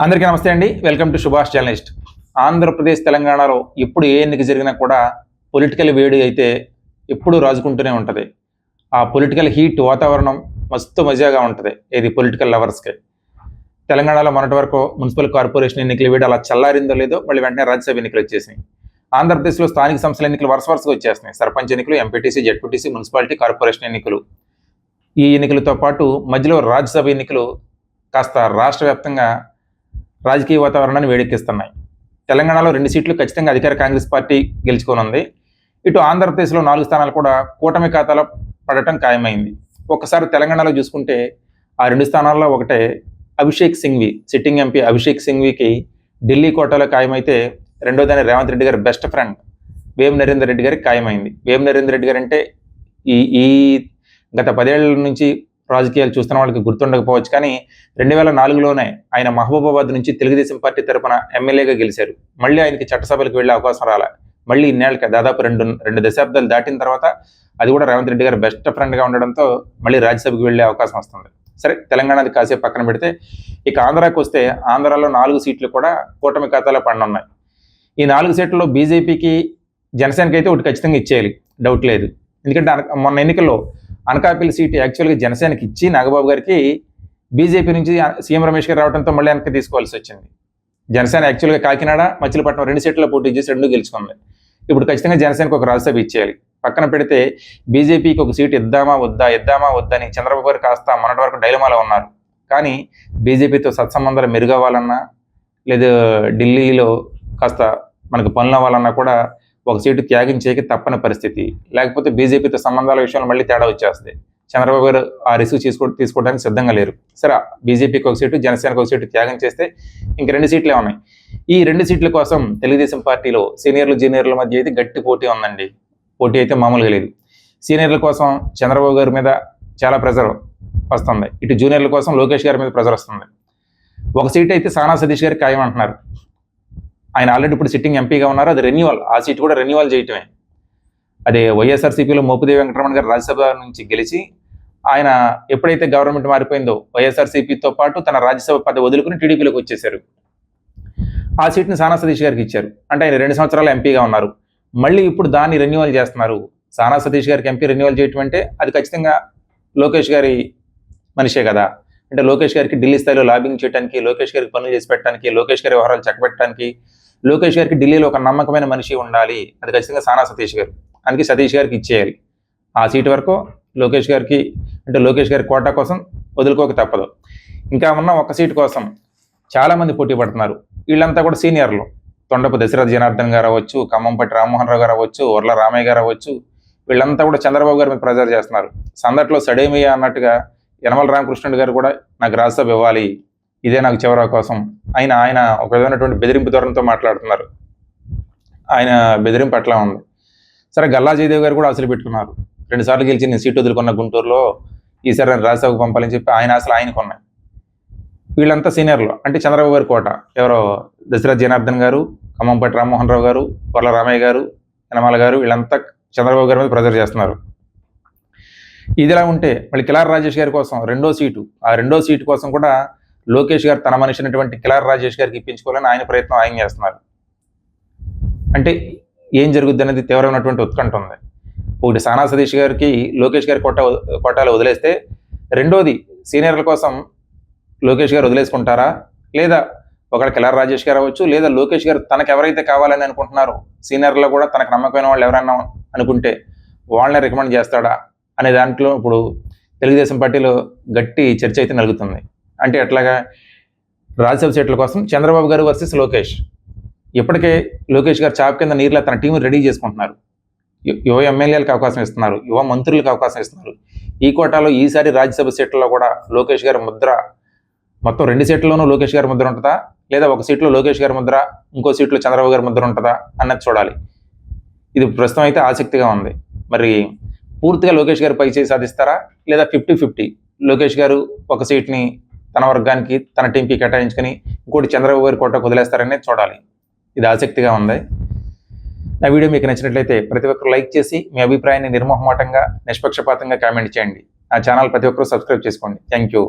అందరికీ నమస్తే అండి. Welcome to Subhash journalist. Andhra Pradesh తెలంగాణలో ఎప్పుడు ఏ ఎన్నిక జరిగినా కూడా పొలిటికల్ వేడి అయితే ఎప్పుడు రాజుకుంటూనే ఉంటుంది. ఆ పొలిటికల్ హీట్ వాతావరణం మస్తు మజాగా ఉంటుంది ఇది పొలిటికల్ లవర్స్కి. తెలంగాణలో మొన్నటి వరకు మున్సిపల్ కార్పొరేషన్ ఎన్నికల వేడి అలా చల్లారిందో లేదో మళ్ళీ వెంటనే రాజ్యసభ ఎన్నికలు వచ్చేసినాయి. ఆంధ్రప్రదేశ్లో స్థానిక సంస్థల ఎన్నికలు వరుసగా వచ్చేస్తున్నాయి. సర్పంచ్ ఎన్నికలు, ఎంపీటీసీ, జెడ్పీటీసీ, మున్సిపాలిటీ కార్పొరేషన్ ఎన్నికలు. ఈ ఎన్నికలతో పాటు మధ్యలో రాజ్యసభ ఎన్నికలు కాస్త రాష్ట్ర వ్యాప్తంగా రాజకీయ వాతావరణాన్ని వేడెక్కిస్తున్నాయి. తెలంగాణలో 2 సీట్లు ఖచ్చితంగా అధికార కాంగ్రెస్ పార్టీ గెలుచుకోనుంది. ఇటు ఆంధ్రప్రదేశ్లో 4 స్థానాలు కూడా కూటమి ఖాతాలో పడటం ఖాయమైంది. ఒక్కసారి తెలంగాణలో చూసుకుంటే ఆ 2 స్థానాల్లో ఒకటే అభిషేక్ సింఘ్వి, సిట్టింగ్ ఎంపీ అభిషేక్ సింఘ్వికి ఢిల్లీ కోటాలో ఖాయమైతే రెండోదాని రేవంత్ రెడ్డి గారి బెస్ట్ ఫ్రెండ్ వేం నరేందర్ రెడ్డి గారికి ఖాయమైంది. వేం నరేందర్ రెడ్డి గారు అంటే ఈ గత 10 ఏళ్ల నుంచి రాజకీయాలు చూస్తున్న వాళ్ళకి గుర్తుండకపోవచ్చు, కానీ 2004లోనే ఆయన మహబూబాబాద్ నుంచి తెలుగుదేశం పార్టీ తరపున ఎమ్మెల్యేగా గెలిచారు. మళ్ళీ ఆయనకి చట్టసభలకు వెళ్ళే అవకాశం రాలే. మళ్ళీ ఇన్నేళ్ళకి దాదాపు రెండు దశాబ్దాలు దాటిన తర్వాత అది కూడా రేవంత్ రెడ్డి గారు బెస్ట్ ఫ్రెండ్గా ఉండడంతో మళ్ళీ రాజ్యసభకు వెళ్ళే అవకాశం వస్తుంది. సరే, తెలంగాణది కాసేపు పక్కన పెడితే ఇక ఆంధ్రాకి వస్తే ఆంధ్రాలో 4 సీట్లు కూడా కూటమి ఖాతాలో పడనున్నాయి. ఈ 4 సీట్లలో బీజేపీకి, జనసేనకి అయితే ఒకటి ఖచ్చితంగా ఇచ్చేయాలి, డౌట్ లేదు. ఎందుకంటే మొన్న ఎన్నికల్లో అనకాపల్లి సీటు యాక్చువల్గా జనసేనకి ఇచ్చి నాగబాబు గారికి బీజేపీ నుంచి సీఎం రమేష్ గారు రావడంతో మళ్ళీ వెనక్కి తీసుకోవాల్సి వచ్చింది. జనసేన యాక్చువల్గా కాకినాడ, మచిలీపట్నం 2 సీట్లలో పోటీ చేసి 2 గెలుచుకుంది. ఇప్పుడు ఖచ్చితంగా జనసేనకు ఒక రాజ్యసభ ఇచ్చేయాలి. పక్కన పెడితే బీజేపీకి ఒక సీటు ఇద్దామా వద్దా అని చంద్రబాబు గారు కాస్త మొన్నటి వరకు డైలమాలో ఉన్నారు. కానీ బీజేపీతో సత్సంబంధాలు మెరుగవ్వాలన్నా లేదా ఢిల్లీలో కాస్త మనకు పనులు అవ్వాలన్నా కూడా ఒక సీటు త్యాగం చేయక తప్పని పరిస్థితి. లేకపోతే బీజేపీతో సంబంధాల విషయంలో మళ్ళీ తేడా వచ్చేస్తుంది. చంద్రబాబు గారు ఆ రిస్క్ తీసుకోవడానికి సిద్ధంగా లేరు. సరే, బీజేపీకి ఒక సీటు, జనసేనకు ఒక సీటు త్యాగం చేస్తే ఇంక 2 సీట్లే ఉన్నాయి. ఈ 2 సీట్ల కోసం తెలుగుదేశం పార్టీలో సీనియర్లు జూనియర్ల మధ్య అయితే గట్టి పోటీ ఉందండి. పోటీ అయితే మామూలుగా లేదు. సీనియర్ల కోసం చంద్రబాబు గారి మీద చాలా ప్రెజర్ వస్తుంది. ఇటు జూనియర్ల కోసం లోకేష్ గారి మీద ప్రెజర్ వస్తుంది. ఒక సీట్ అయితే సానా సతీష్ గారికి ఖాయం అంటున్నారు. ఆయన ఆల్రెడీ ఇప్పుడు సిట్టింగ్ ఎంపీగా ఉన్నారు. అది రెన్యువల్, ఆ సీట్ కూడా రెన్యువల్ చేయటమే. అదే వైఎస్ఆర్సీపీలో మోపిదేవి వెంకటరమణ గారు రాజ్యసభ నుంచి గెలిచి ఆయన ఎప్పుడైతే గవర్నమెంట్ మారిపోయిందో వైఎస్ఆర్సీపీతో పాటు తన రాజ్యసభ పదవి వదులుకుని టీడీపీలోకి వచ్చేశారు. ఆ సీట్ని సానా సతీష్ గారికి ఇచ్చారు. అంటే ఆయన 2 సంవత్సరాలు ఎంపీగా ఉన్నారు. మళ్ళీ ఇప్పుడు దాన్ని రెన్యువల్ చేస్తున్నారు. సానా సతీష్ గారికి ఎంపీ రెన్యువల్ చేయటం అంటే అది ఖచ్చితంగా లోకేష్ గారి మనిషే కదా. అంటే లోకేష్ గారికి ఢిల్లీ స్థాయిలో లాబింగ్ చేయడానికి, లోకేష్ గారికి పనులు చేసి పెట్టడానికి, లోకేష్ గారి వ్యవహారాలు చక్కబెట్టడానికి, లోకేష్ గారికి ఢిల్లీలో ఒక నమ్మకమైన మనిషి ఉండాలి. అది ఖచ్చితంగా సానా సతీష్ గారు. అందుకే సతీష్ గారికి ఇచ్చేయాలి. ఆ సీటు వరకు లోకేష్ గారికి, అంటే లోకేష్ గారి కోటా కోసం వదులుకోక తప్పదు. ఇంకా ఉన్న ఒక సీటు కోసం చాలామంది పోటీ పడుతున్నారు. వీళ్ళంతా కూడా సీనియర్లు. తొండపు దశరథ్ జనార్దన్ గారు అవ్వచ్చు, ఖమ్మంపట్టి రామ్మోహన్ రావు గారు అవ్వచ్చు, ఉర్ల రామయ్య గారు అవ్వచ్చు. వీళ్ళంతా కూడా చంద్రబాబు గారి మీద ప్రెజర్ చేస్తున్నారు. సందట్లో సడేమియా అన్నట్టుగా యనమల రామకృష్ణుడు గారు కూడా నాకు రాజ్యసభ ఇవ్వాలి, ఇదే నాకు చివరి అవకాశం. ఆయన ఒక విధమైనటువంటి బెదిరింపు ధోరణితో మాట్లాడుతున్నారు. ఆయన బెదిరింపు అట్లా ఉంది. సరే, గల్లా జయదేవ్ గారు కూడా ఆశలు పెట్టుకున్నారు. 2 సార్లు గెలిచి నేను సీటు వదులుకున్న గుంటూరులో, ఈసారి నేను రాజ్యసభకు పంపాలని చెప్పి ఆయన ఆశలు ఆయనకు ఉన్నాయి. వీళ్ళంతా సీనియర్లు. అంటే చంద్రబాబు గారి కోట ఎవరో దశరథ్ జనార్దన్ గారు, ఖమ్మంపట్టి రామ్మోహన్ రావు గారు, ఉర్ల రామయ్య గారు, యనమల గారు, వీళ్ళంతా చంద్రబాబు గారి మీద ప్రెజర్ చేస్తున్నారు. ఇదిలా ఉంటే మళ్ళీ కిలార్ రాజేష్ గారి కోసం 2వ సీటు, ఆ 2వ సీటు కోసం కూడా లోకేష్ గారు తన మనిషి అయినటువంటి కిలార్ రాజేష్ గారికి ఇప్పించుకోవాలని ఆయన ప్రయత్నం ఆయన చేస్తున్నారు. అంటే ఏం జరుగుద్ది అనేది తీవ్రమైనటువంటి ఉత్కంఠ ఉంది. ఒకటి సానా సతీష్ గారికి లోకేష్ గారి కోటాలో వదిలేస్తే, రెండోది సీనియర్ల కోసం లోకేష్ గారు వదిలేసుకుంటారా, లేదా ఒకవేళ కిలార్ రాజేష్ గారు అవ్వచ్చు, లేదా లోకేష్ గారు తనకు ఎవరైతే కావాలని అనుకుంటున్నారో సీనియర్లో కూడా తనకు నమ్మకమైన వాళ్ళు ఎవరైనా అనుకుంటే వాళ్ళని రికమెండ్ చేస్తాడా అనే దాంట్లో ఇప్పుడు తెలుగుదేశం పార్టీలో గట్టి చర్చ అయితే నలుగుతుంది. అంటే ఎట్లాగా రాజ్యసభ సీట్ల కోసం చంద్రబాబు గారు వర్సెస్ లోకేష్. ఇప్పటికే లోకేష్ గారు చాప్ కింద నీరులా తన టీం రెడీ చేసుకుంటున్నారు. యువ ఎమ్మెల్యేలకు అవకాశం ఇస్తున్నారు, యువ మంత్రులకు అవకాశం ఇస్తున్నారు. ఈ కోటాలో ఈసారి రాజ్యసభ సీట్లలో కూడా లోకేష్ గారి ముద్ర, మొత్తం 2 సీట్లలోనూ లోకేష్ గారి ముద్ర ఉంటుందా, లేదా ఒక సీట్లో లోకేష్ గారి ముద్ర, ఇంకో సీట్లో చంద్రబాబు గారి ముద్ర ఉంటుందా అన్నది చూడాలి. ఇది ప్రస్తుతం అయితే ఆసక్తిగా ఉంది. మరి పూర్తిగా లోకేష్ గారు పైచేయి సాధిస్తారా, లేదా 50-50 లోకేష్ గారు ఒక సీట్ని తన వర్గానికి, తన టీంకి కేటాయించుకొని ఇంకోటి చంద్రబాబు గారి కోటకు వదిలేస్తారనేది చూడాలి. ఇది ఆసక్తిగా ఉంది. నా వీడియో మీకు నచ్చినట్లయితే ప్రతి ఒక్కరు లైక్ చేసి మీ అభిప్రాయాన్ని నిర్మోహమాటంగా, నిష్పక్షపాతంగా కామెంట్ చేయండి. నా ఛానల్ ప్రతి ఒక్కరు సబ్స్క్రైబ్ చేసుకోండి. Thank you.